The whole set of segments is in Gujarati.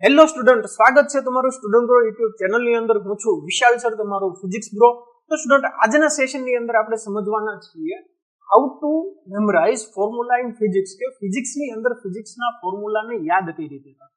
હેલો સ્ટુડન્ટ, સ્વાગત છે તમારું સ્ટુડન્ટ બ્રો યુટ્યુબ ચેનલની અંદર. હું છું વિશાલ સર, તમારો ફિઝિક્સ બ્રો. તો સ્ટુડન્ટ, આજના સેશનની અંદર આપણે સમજવાના છીએ how to memorize formula in physics, કે ફિઝિક્સની અંદર ફિઝિક્સના ફોર્મ્યુલાને યાદ કઈ રીતે કરતા.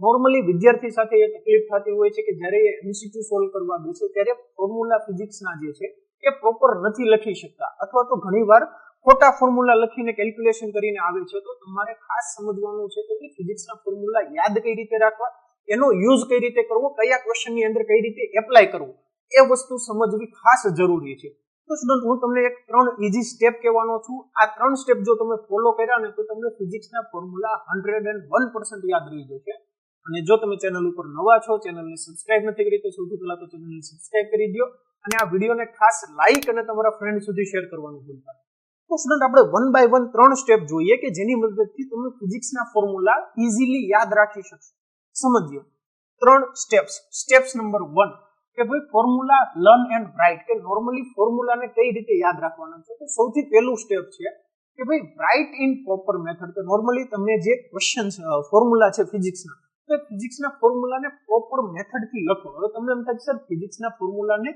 નોર્મલી વિદ્યાર્થી સાથે એ તકલીફ થતી હોય છે કે જ્યારે એ MCQ સોલ્વ કરવા બેસે ત્યારે ફોર્મ્યુલા ફિઝિક્સના જે છે એ પ્રોપર નથી લખી શકતા, અથવા તો ઘણીવાર ખોટા ફોર્મ્યુલા લખીને કેલ્ક્યુલેશન કરીને આવે છે. તો તમારે ખાસ સમજવાનું છે કે ફિઝિક્સના ફોર્મ્યુલા યાદ કઈ રીતે રાખવા, એનો યુઝ કઈ રીતે કરવો, કયા ક્વેશ્ચનની અંદર કઈ રીતે એપ્લાય કરવું, એ વસ્તુ સમજવી ખાસ જરૂરી છે. તો સ્ટુડન્ટ, હું તમને એક 3 ઈઝી સ્ટેપ કહેવાનો છું. આ 3 સ્ટેપ જો તમે ફોલો કર્યા ને તો તમને ફિઝિક્સના ફોર્મ્યુલા 101% યાદ રહી જશે. અને જો તમે ચેનલ ઉપર નવા છો, ચેનલને સબસ્ક્રાઇબ નથી કરી તો સૌથી પહેલા તો ચેનલને સબસ્ક્રાઇબ કરી દો, અને આ વિડીયોને ખાસ લાઈક અને તમારા ફ્રેન્ડ સુધી શેર કરવાનું ભૂલતા નહીં. તો સ્ટુડન્ટ, આપણે 1 બાય 1 3 સ્ટેપ જોઈએ કે જેની મદદથી તમે ફિઝિક્સના ફોર્મ્યુલા ઇઝીલી યાદ રાખી શકશો. સમજીએ 3 સ્ટેપ્સ. સ્ટેપ્સ નંબર 1 કે ભાઈ ફોર્મ્યુલા લર્ન એન્ડ રાઇટ, કે નોર્મલી ફોર્મ્યુલાને કઈ રીતે યાદ રાખવાના છે. તો સૌથી પહેલું સ્ટેપ છે કે ભાઈ રાઇટ ઇન પ્રોપર મેથડ. કે નોર્મલી તમને જે ક્વેશ્ચન ફોર્મ્યુલા છે ફિઝિક્સના, તો ફિઝિક્સના ફોર્મ્યુલાને પ્રોપર મેથડથી લખો. હવે તમને એમ થાય સર ફિઝિક્સના ફોર્મ્યુલાને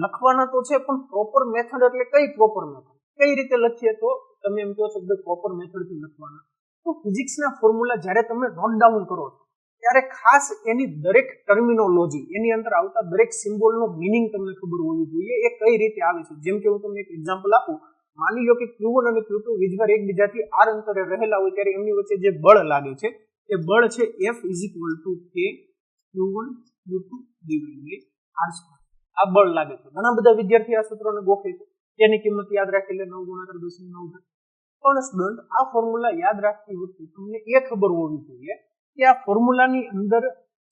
લખવાના તો છે, પણ પ્રોપર મેથડ એટલે કઈ પ્રોપર મેથડ, કઈ રીતે લખીએ? તો તમે એમ કહો છો કે પ્રોપર મેથડથી લખવાના. તો ફિઝિક્સના ફોર્મ્યુલા જ્યારે તમે નોટ ડાઉન કરો છો ત્યારે ખાસ એની દરેક ટર્મિનોલોજી, એની અંદર આવતા દરેક સિમ્બોલનો મિનિંગ તમને ખબર હોવી જોઈએ, એ કઈ રીતે આવે છે. જેમ કે હું તમને એક એક્ઝામ્પલ આપું. માની લો કે Q1 અને Q2 વીજભાર એકબીજાથી r અંતરે રહેલા હોય ત્યારે એમની વચ્ચે જે બળ લાગે છે એ બળ છે F = K Q1 Q2 / r². આ બળ લાગે છે. ઘણા બધા વિદ્યાર્થી આ સૂત્રોને ગોખે છે, તેની કિંમત યાદ રાખી લે 9 × 10⁹. પણ સ્ટુડન્ટ, આ ફોર્મ્યુલા યાદ રાખતી વખતે તમને એ ખબર હોવી જોઈએ કે આ ફોર્મ્યુલાની અંદર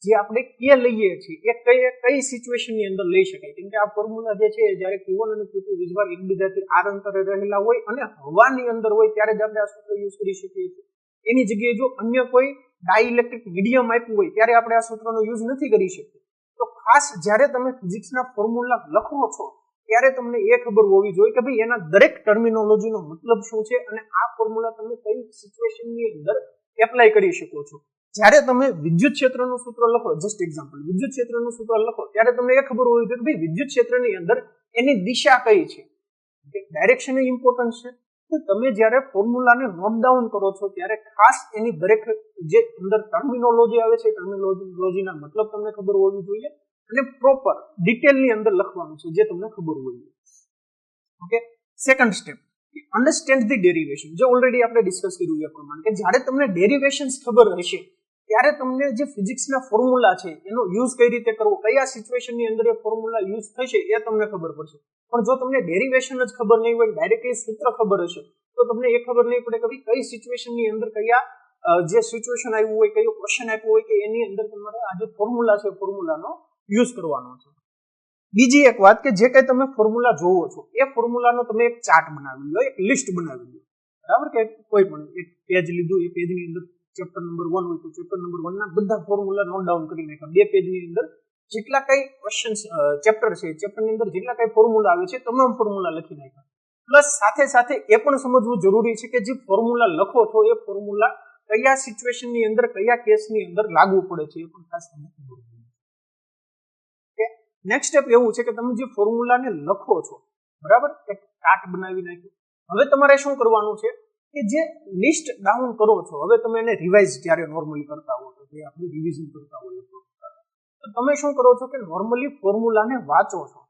જે આપણે કે લઈએ છીએ એ કઈ સિચ્યુએશનની અંદર લઈ શકાય. કેમ કે આ ફોર્મ્યુલા જે છે જ્યારે Q1 અને Q2 વીજભાર એકબીજાથી r અંતરે રહેલા હોય અને હવાની અંદર હોય ત્યારે જ આપણે આ સૂત્ર યુઝ કરી શકીએ છીએ. એની જગ્યાએ જો અન્ય કોઈ ડાઇલેક્ટ્રિક મીડિયમ આપ્યું હોય ત્યારે આપણે આ સૂત્રનો યુઝ નથી કરી શકતા. તો ખાસ જ્યારે તમે ફિઝિક્સના ફોર્મ્યુલા લખો છો ત્યારે તમને એ ખબર હોવી જોઈએ કે ભાઈ એના દરેક ટર્મિનોલોજીનો મતલબ શું છે અને આ ફોર્મ્યુલા તમે કઈ સિચ્યુએશનની અંદર એપ્લાય કરી શકો છો. જ્યારે તમે વિદ્યુત ક્ષેત્રનું સૂત્ર લખો, જસ્ટ એક્ઝામ્પલ, વિદ્યુત ક્ષેત્રનું સૂત્ર લખો ત્યારે તમને એ ખબર હોવી જોઈએ કે ભાઈ વિદ્યુત ક્ષેત્રની અંદર એની દિશા કઈ છે. ડાયરેક્શન ઇમ્પોર્ટન્ટ છે. તો તમે જ્યારે ફોર્મ્યુલાને નોટ ડાઉન કરો છો ત્યારે ખાસ એની દરેક જે અંદર ટર્મિનોલોજી આવે છે ટર્મિનોલોજીના મતલબ તમને ખબર હોવી જોઈએ અને પ્રોપર ડિટેલની અંદર લખવાનું છે જે તમને ખબર હોવી જોઈએ. Okay. Second step, understand the derivation. જે ઓલરેડી આપણે ડિસ્કસ કર્યું એ પ્રમાણે કે જ્યારે તમને ડેરિવેશન્સ ખબર હશે ત્યારે તમને જે ફિઝિક્સના ફોર્મ્યુલા છે એનો યુઝ કઈ રીતે કરવો, કયા સિચ્યુએશનની અંદર એ ફોર્મ્યુલા યુઝ થશે એ તમને ખબર પડશે. પણ જો તમને ડેરિવેશન જ ખબર નહીં હોય, ડાયરેક્ટલી સૂત્ર ખબર હશે, તો તમને એ ખબર નહીં પડે કે ભાઈ કઈ સિચ્યુએશનની અંદર કયા જે સિચ્યુએશન આવ્યું હોય, કયો ક્વેશ્ચન આપ્યો હોય કે એની અંદર તમારે આ જે ફોર્મ્યુલા છે ફોર્મ્યુલાનો યુઝ કરવાનો છે. બીજી એક વાત કે જે કંઈ તમે ફોર્મ્યુલા જોવો છો એ ફોર્મ્યુલાનો તમે એક ચાર્ટ બનાવી લો, એક લિસ્ટ બનાવી લો, બરાબર? કે કોઈ પણ એક પેજ લીધું, એ પેજની અંદર ચેપ્ટર નંબર 1 હોય તો ચેપ્ટર નંબર 1 ના બધા ફોર્મ્યુલા નોટ ડાઉન કરી નાખ્યા. 2 પેજની અંદર જેટલા કઈ ક્વેશ્ચન્સ ચેપ્ટર છે, ચેપ્ટરની અંદર જેટલા કઈ ફોર્મ્યુલા આવે છે તમામ ફોર્મ્યુલા લખી નાખ્યા. પ્લસ સાથે સાથે એ પણ સમજવું જરૂરી છે કે જે ફોર્મ્યુલા લખો છો એ ફોર્મ્યુલા કયા સિચ્યુએશનની અંદર, કયા કેસની અંદર લાગુ પડે છે એ પણ ખાસ તમને ખબર હોવી જોઈએ. ઓકે. નેક્સ્ટ સ્ટેપ એવું છે કે તમે જે ફોર્મ્યુલાને લખો છો, બરાબર, એક ચાર્ટ બનાવી નાખ્યો. હવે તમારે શું કરવાનું છે કે જે લિસ્ટ ડાઉન કરો છો, હવે તમે એને રિવાઇઝ જ્યારે નોર્મલી કરતા હો તો જે આપણે રિવિઝન કરતા હોઈએ તો તમે શું કરો છો કે નોર્મલી ફોર્મ્યુલાને વાંચો છો.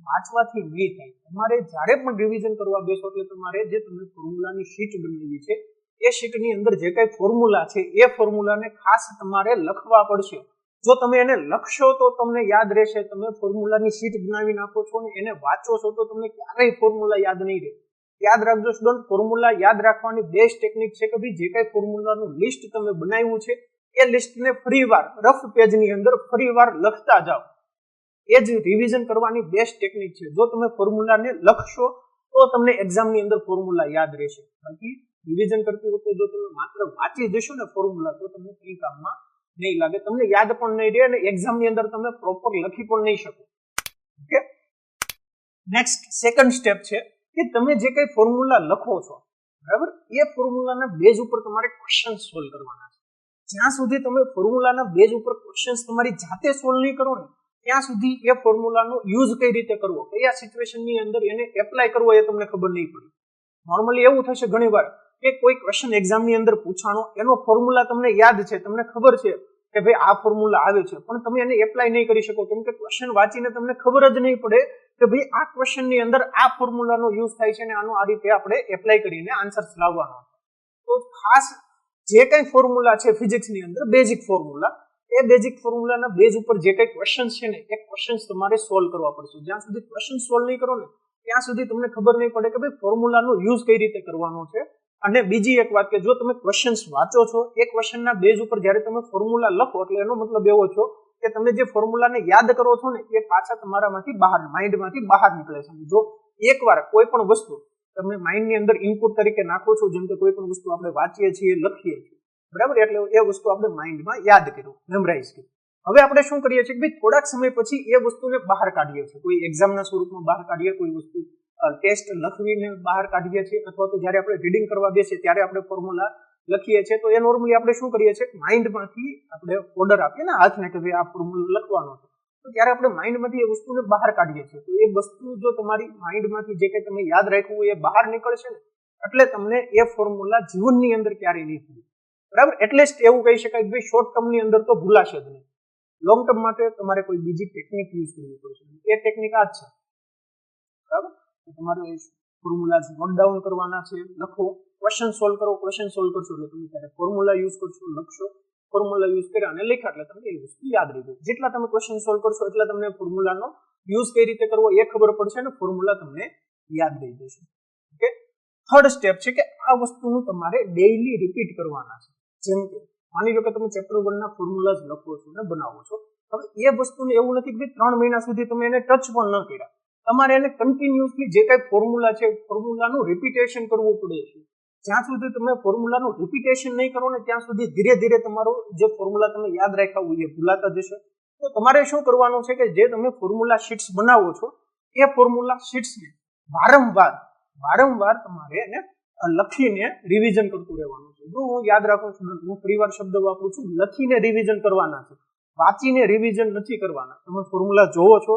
વાંચવાથી નહીં થાય. તમારે જ્યારે પણ રિવિઝન કરવા બેસો એટલે તમારે જે તમે ફોર્મ્યુલાની શીટ બનાવી છે એ શીટની અંદર જે કઈ ફોર્મ્યુલા છે એ ફોર્મ્યુલાને ખાસ તમારે લખવા પડશે. જો તમે એને લખશો તો તમને યાદ રહેશે. તમે ફોર્મ્યુલાની શીટ બનાવી નાખો છો ને એને વાંચો છો તો તમને ક્યારેય ફોર્મ્યુલા યાદ નહીં રહે. યાદ રાખજો સ્ટુડન્ટ, ફોર્મ્યુલા યાદ રાખવાની બેસ્ટ ટેકનિક છે કે ભાઈ જે કઈ ફોર્મ્યુલાનું લિસ્ટ તમે બનાવ્યું છે એ લિસ્ટને ફરીવાર રફ પેજની અંદર ફરીવાર લખતા જાઓ. એ જ રિવિઝન કરવાની બેસ્ટ ટેકનિક છે. જો તમે ફોર્મ્યુલાને લખશો તો તમને એક્ઝામની અંદર ફોર્મ્યુલા યાદ રહેશે. બાકી રિવિઝન કરતી વખતે જો તમે માત્ર વાંચી જશો ને ફોર્મ્યુલા તો તમને કઈ કામમાં નહીં લાગે, તમને યાદ પણ નહીં રહે અને એક્ઝામની અંદર તમે પ્રોપર લખી પણ નહીં શકો. ઓકે. નેક્સ્ટ સેકન્ડ સ્ટેપ છે કે તમે જે કઈ ફોર્મ્યુલા લખો છો, બરાબર, એ ફોર્મ્યુલાના બેઝ ઉપર તમારે ક્વેશ્ચન સોલ્વ કરવાના છે. જ્યાં સુધી તમે ફોર્મ્યુલાના બેઝ ઉપર ક્વેશ્ચન્સ તમારી જાતે સોલ્વ નહીં કરો ને ત્યાં સુધી એ ફોર્મ્યુલાનો યુઝ કઈ રીતે કરવો, કયા સિચ્યુએશનની અંદર એને એપ્લાય કરવો એ તમને ખબર નહીં પડે. નોર્મલી એવું થશે ઘણીવાર કે કોઈ ક્વેશ્ચન એક્ઝામની અંદર પૂછાણો, એનો ફોર્મ્યુલા તમને યાદ છે, તમને ખબર છે કે ભાઈ આ ફોર્મ્યુલા આવે છે, પણ તમે એને એપ્લાય નહીં કરી શકો કેમ કે ક્વેશ્ચન વાંચીને તમને ખબર જ નહીં પડે કે ભાઈ આ ક્વેશ્ચનની અંદર આ ફોર્મ્યુલાનો યુઝ થાય છે અને આનો આ રીતે આપણે એપ્લાય કરીને આન્સર્સ લાવવાનો. તો ખાસ જે કંઈ ફોર્મ્યુલા છે ફિઝિક્સની અંદર બેઝિક ફોર્મ્યુલા, એ બેઝિક ફોર્મ્યુલાના બેઝ ઉપર જે કંઈ ક્વેશ્ચન્સ છે ને એ ક્વેશ્ચન્સ તમારે સોલ્વ કરવા પડશે. જ્યાં સુધી ક્વેશ્ચન સોલ્વ નહીં કરો ને ત્યાં સુધી તમને ખબર નહીં પડે કે ભાઈ ફોર્મ્યુલાનો યુઝ કઈ રીતે કરવાનો છે. અને બીજી એક વાત કે જો તમે ક્વેશ્ચન્સ વાંચો છો એ ક્વેશ્ચનના બેઝ ઉપર જ્યારે તમે ફોર્મ્યુલા લખો એટલે એનો મતલબ એવો છો કે તમે જે ફોર્મ્યુલાને યાદ કરો છો ને એ પાછા તમારામાંથી બહાર, માઇન્ડમાંથી બહાર નીકળે છે. જો એકવાર કોઈ પણ વસ્તુ તમે માઇન્ડની અંદર ઇનપુટ તરીકે નાખો છો, જેમ કે કોઈ પણ વસ્તુ આપણે વાંચીએ છીએ, લખીએ છીએ, બરાબર, એટલે એ વસ્તુ આપણે માઇન્ડમાં યાદ કર્યું, મેમરાઇઝ કર્યું. હવે આપણે શું કરીએ છીએ કે ભાઈ થોડાક સમય પછી એ વસ્તુને બહાર કાઢીએ છીએ, કોઈ એક્ઝામના સ્વરૂપમાં બહાર કાઢીએ, કોઈ વસ્તુ ટેસ્ટ લખવીને બહાર કાઢીએ છીએ, અથવા તો જ્યારે આપણે રીડિંગ કરવા બેસીએ ત્યારે આપણે ફોર્મ્યુલા લખીએ છીએ. તો એ નોર્મલી આપણે શું કરીએ છીએ માઇન્ડમાંથી આપણે ઓર્ડર આપીએ ને હાથને કે ભાઈ આ ફોર્મ્યુલા લખવાનો છે, તો ત્યારે આપણે માઇન્ડમાંથી એ વસ્તુને બહાર કાઢીએ છીએ. તો એ વસ્તુ જો તમારી માઇન્ડમાંથી જે કંઈ તમે યાદ રાખ્યું હોય એ બહાર નીકળશે ને એટલે તમને એ ફોર્મ્યુલા જીવનની અંદર ક્યારેય નહીં ભૂલે, બરાબર. એટલીસ્ટ એવું કહી શકાય કે ભાઈ શોર્ટ ટર્મની અંદર તો ભૂલાશે જ નહીં. લોંગ ટર્મ માટે તમારે કોઈ બીજી ટેકનિક યુઝ કરવી પડશે. એ ટેકનિક આ જ છે, બરાબર. તમારે ફોર્મ્યુલા નોટ ડાઉન કરવાના છે, લખો, ક્વેશ્ચન સોલ્વ કરો, ક્વેશ્ચન સોલ્વ કરશો એટલે તમે ત્યારે ફોર્મ્યુલા યુઝ કરશો, લખશો, ફોર્મ્યુલા યુઝ કર્યા અને લખ્યા એટલે તમને એ વસ્તુ યાદ રહી જાય. જેટલા તમે ક્વેશ્ચન સોલ્વ કરશો એટલા તમને ફોર્મ્યુલાનો યુઝ કઈ રીતે કરવો એ ખબર પડશે અને ફોર્મ્યુલા તમને યાદ રહી જશે. ઓકે. થર્ડ સ્ટેપ છે કે આ વસ્તુનું તમારે ડેઈલી રિપીટ કરવાના છે. જેમ કે માની લો કે તમે ચેપ્ટર 1 ના ફોર્મ્યુલાઝ લખો છો અને બનાવો છો. હવે એ વસ્તુને એવું નથી કે 3 મહિના સુધી તમે એને ટચ પણ ન કર્યા, તમારે એને કન્ટિન્યુઅસલી જે કાંઈ ફોર્મ્યુલા છે ફોર્મ્યુલાનું રિપીટેશન કરવું પડે છે. જ્યાં સુધી તમે ફોર્મ્યુલાનું રિપીટેશન નહીં કરો ને ત્યાં સુધી ધીરે ધીરે તમારો જે ફોર્મ્યુલા તમે યાદ રાખ્યા હોય એ ભૂલાતા જશે. તો તમારે શું કરવાનું છે કે જે તમે ફોર્મ્યુલા શીટ્સ બનાવો છો એ ફોર્મ્યુલા શીટ્સને વારંવાર તમારે એને લખીને રિવિઝન કરતું રહેવાનું છે. જો હું યાદ રાખું છું, હું ફરીવાર શબ્દ વાપરું છું, લખીને રિવિઝન કરવાના છે, વાંચીને રિવિઝન નથી કરવાના. તમે ફોર્મ્યુલા જોવો છો,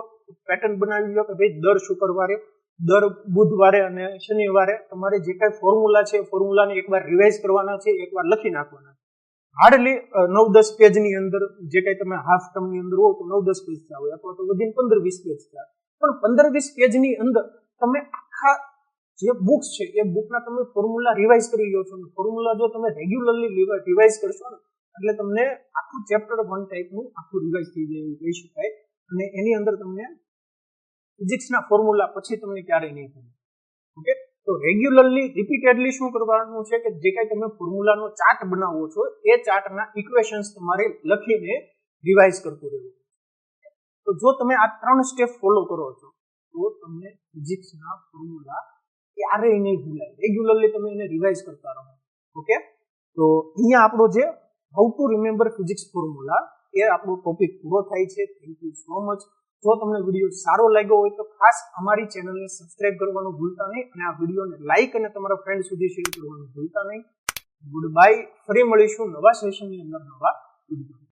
પેટર્ન બનાવી લો કે ભાઈ દર શુક્રવારે, દર બુધવારે અને શનિવારે તમારે જે કાંઈ ફોર્મ્યુલા છે ફોર્મ્યુલાને એકવાર રિવાઇઝ કરવાના છે, એકવાર લખી નાખવાના છે. હાર્ડલી 9-10 પેજની અંદર જે કાંઈ તમે હાફ ટર્મની અંદર હો તો 9-10 પેજ થાય અથવા તો વધીને 15-20 પેજ થાય, પણ 15-20 પેજની અંદર તમે આખા જે બુક્સ છે એ બુકના તમે ફોર્મ્યુલા રિવાઇઝ કરી લો છો. ફોર્મ્યુલા જો તમે રેગ્યુલરલી રિવાઇઝ કરશો ને એટલે તમને આખું ચેપ્ટર 1 ટાઈપનું આખું રિવાઇઝ થઈ જાય એવું કહી શકાય. અને એની અંદર તમને ફિઝિક્સના ફોર્મ્યુલા પછી તમને ક્યારેય નહીં ભૂલે. ઓકે. તો રેગ્યુલરલી રિપીટેડલી શું કરવાનું છે કે જે કાંઈ તમે ફોર્મ્યુલાનો ચાર્ટ બનાવો છો એ ચાર્ટના ઇક્વેશન્સ તમારે લખીને રિવાઇઝ કરતું રહેવું. તો જો તમે આ 3 સ્ટેપ ફોલો કરો છો તો તમને ફિઝિક્સના ફોર્મ્યુલા ક્યારેય નહીં ભૂલાય. રેગ્યુલરલી તમે એને રિવાઇઝ કરતા રહો. ઓકે. તો અહીંયા આપણો જે how to remember physics formula એ આપણો ટોપિક પૂરો થાય છે. Thank you so much. જો તમને વિડીયો સારો લાગ્યો હોય તો ખાસ અમારી ચેનલને સબસ્ક્રાઇબ કરવાનું ભૂલતા નહીં અને આ વિડીયોને લાઇક અને તમારા ફ્રેન્ડ સુધી શેર કરવાનું ભૂલતા નહીં. Good bye. ફરી મળીશું નવા સેશનની અંદર નવા વિડીયો.